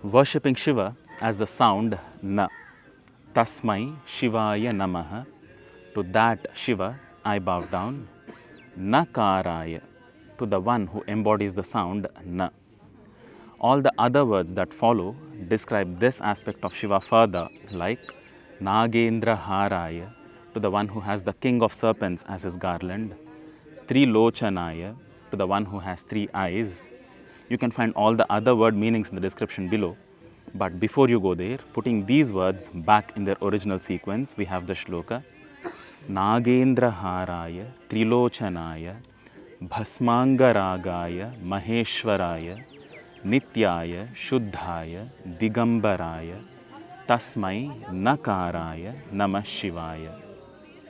worshipping Shiva as the sound na. Tasmai shivAya namaH. To that Shiva I bow down. na-kArAya. To the one who embodies the sound na. All the other words that follow describe this aspect of Shiva further, like nAgEndra-hArAya, to the one who has the king of serpents as his garland. tri-lOchanAya, to the one who has 3 eyes. You can find all the other word meanings in the description below. But before you go there, putting these words back in their original sequence, we have the shloka. nAgEndra-hArAya, tri-lOchanAya, bhasmAnga-rAgaya, mahEshvarAya, nityAya, shuddhAya, digambarAya, tasmai na-kArAya, namaH